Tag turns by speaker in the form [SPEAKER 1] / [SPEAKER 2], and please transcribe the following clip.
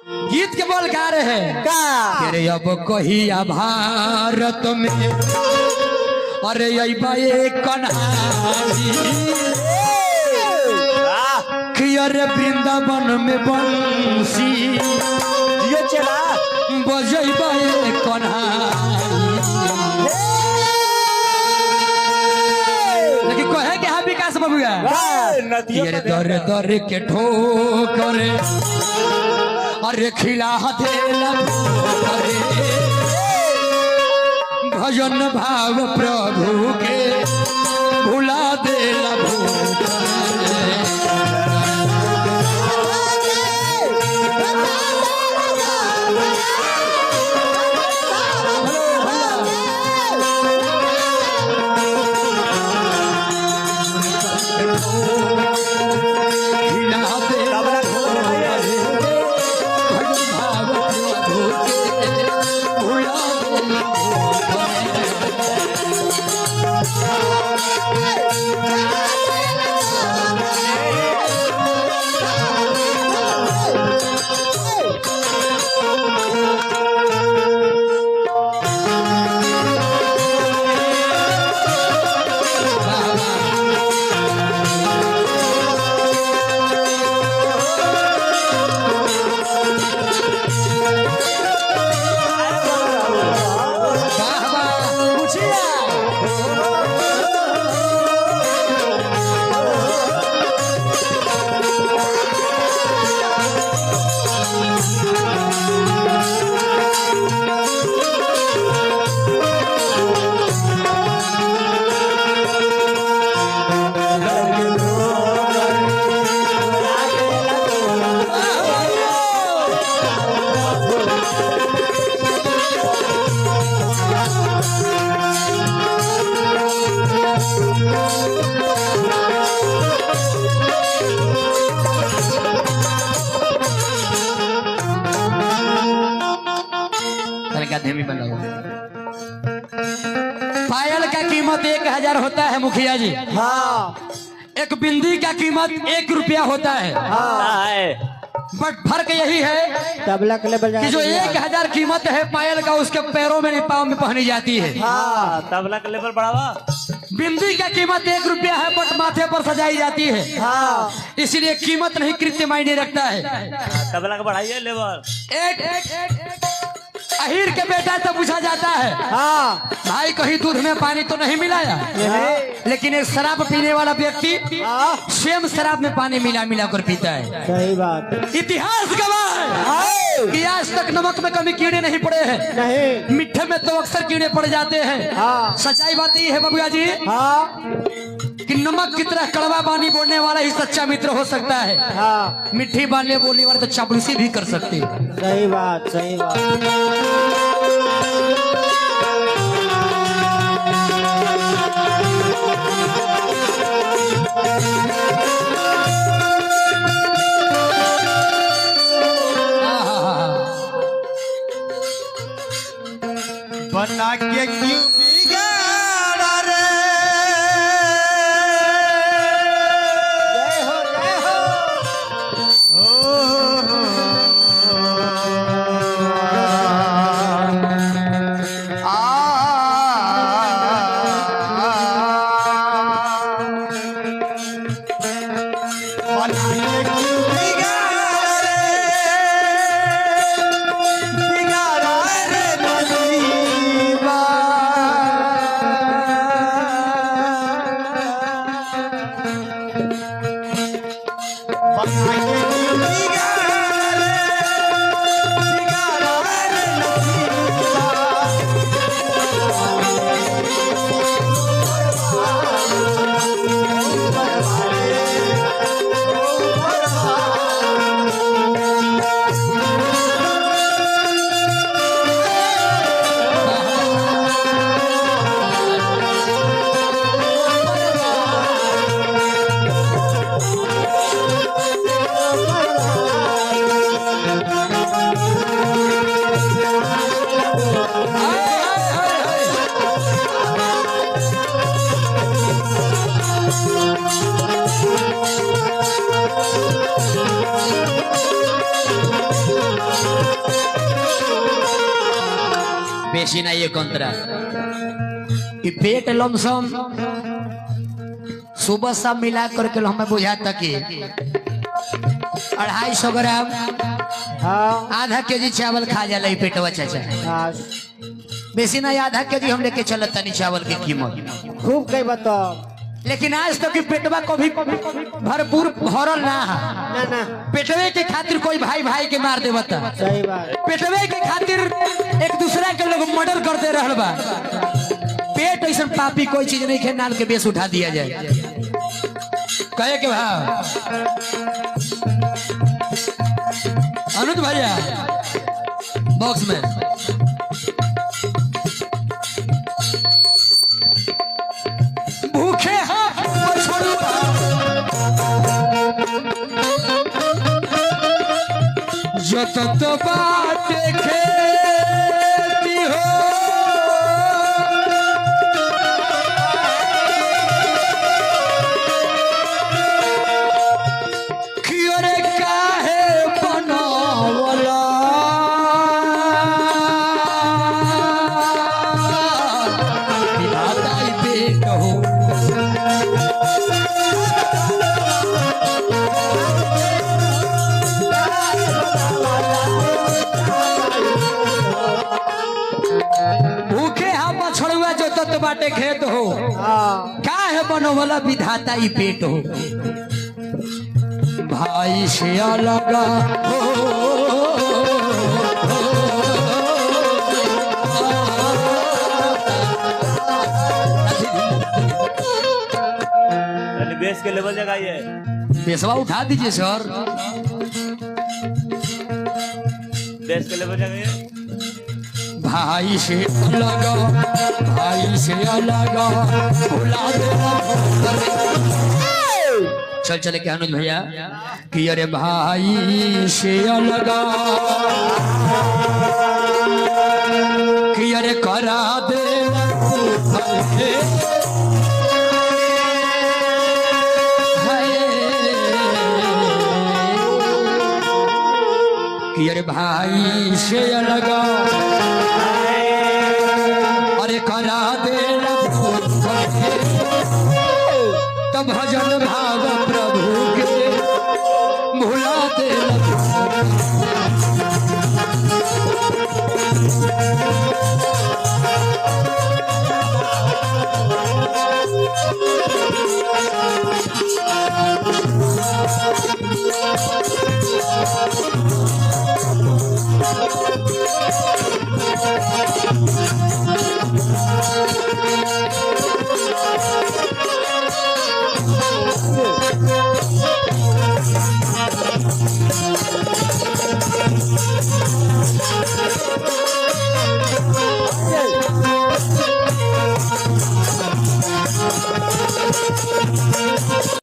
[SPEAKER 1] गीत के बोल गा रहे हैं अरे अब कहिया भारत में अरे कन्हाई अरे वृंदावन में बंसी
[SPEAKER 2] ये चला
[SPEAKER 1] बजैबा कन्हाई लेकिन कहे के हाँ विकास बबुआ अरे दर दर के ठोकर अरे खिला देला अरे भजन भाव प्रभु के भुला देला पायल का कीमत 1000 होता है मुखिया जी।
[SPEAKER 2] हाँ।
[SPEAKER 1] एक बिंदी का कीमत 1 रुपया होता है।
[SPEAKER 2] हाँ।
[SPEAKER 1] बट फर्क यही है
[SPEAKER 2] तबला के लेवल
[SPEAKER 1] कि जो 1000 कीमत है पायल का उसके पैरों में पाँव में पहनी जाती है।
[SPEAKER 2] हाँ। तबला का लेवल बढ़ावा।
[SPEAKER 1] बिंदी का कीमत 1 रुपया है बट माथे पर सजाई जाती है।
[SPEAKER 2] हाँ।
[SPEAKER 1] इसलिए कीमत नहीं कृत्य मायने रखता है।
[SPEAKER 2] तबला का बढ़ाइए लेवल।
[SPEAKER 1] अहीर के बेटा तो पूछा जाता है
[SPEAKER 2] हाँ।
[SPEAKER 1] भाई कहीं दूध में पानी तो नहीं मिलाया। लेकिन एक शराब पीने वाला व्यक्ति स्वयं शराब में पानी मिला मिला कर पीता है।
[SPEAKER 2] सही बात।
[SPEAKER 1] इतिहास गवाह है कि आज तक नमक में कभी कीड़े नहीं पड़े हैं।
[SPEAKER 2] नहीं।
[SPEAKER 1] मीठे में तो अक्सर कीड़े पड़ जाते हैं।
[SPEAKER 2] हाँ।
[SPEAKER 1] सच्चाई बात ये है बबुआ जी।
[SPEAKER 2] हाँ।
[SPEAKER 1] कि नमक की तरह कड़वा पानी बोलने वाला ही सच्चा मित्र हो सकता है।
[SPEAKER 2] हाँ।
[SPEAKER 1] मीठी बात बोलने वाला तो चापलूसी भी कर सकते हैं।
[SPEAKER 2] सही बात सही बात।
[SPEAKER 3] बना के क्यों बिगाड़ा रे।
[SPEAKER 2] जय हो जय हो।
[SPEAKER 1] बेसी नहीं ये कंतरा कि पेट लमसम सुबह सब मिला करके हमें बुझाता कि 250 ग्राम
[SPEAKER 2] हाँ
[SPEAKER 1] आधा केजी चावल खा जाला ई पेटवा चाचा।
[SPEAKER 2] हाँ
[SPEAKER 1] बेसी नहीं आधा केजी हम लेके चलत तनी चावल की कीमत।
[SPEAKER 2] खूब कई बताओ
[SPEAKER 1] लेकिन आज तक की पेटवा कभी भरपूर भरल ना है।
[SPEAKER 2] ना ना
[SPEAKER 1] पेटवे के खातिर कोई भाई भाई के मार देवता,
[SPEAKER 2] सही बात
[SPEAKER 1] पेटवे के खातिर एक दूसरा के लोग मर्डर करते रहल बा। पेट ऐसा पापी कोई चीज नहीं है नाल के बेस उठा दिया जाए। कहे के भाव अनुज भैया बॉक्स में भूखे हैं पछड़ुआ जो तो बात खेती हो कियोरे काहे बनावला विधाता ही पेट हो। भूखे हम बछड़ुआ जो तत बाटे खेत हो
[SPEAKER 2] हाँ
[SPEAKER 1] का है बनो वाला विधाता ही पेट हो। भाई से अलग हो
[SPEAKER 4] पहले बेस के लेवल जगाइए।
[SPEAKER 1] बेसवा उठा दीजिए सर।
[SPEAKER 4] बेस के लेवल जगाइए।
[SPEAKER 1] भाई से अलग भुला देना। चल चले के अनुज भैया कि अरे भाई से अलग कि अरे करा देना कि अरे भाई से अलग अरे करा दे तब भजन भाव प्रभु के भुला दे।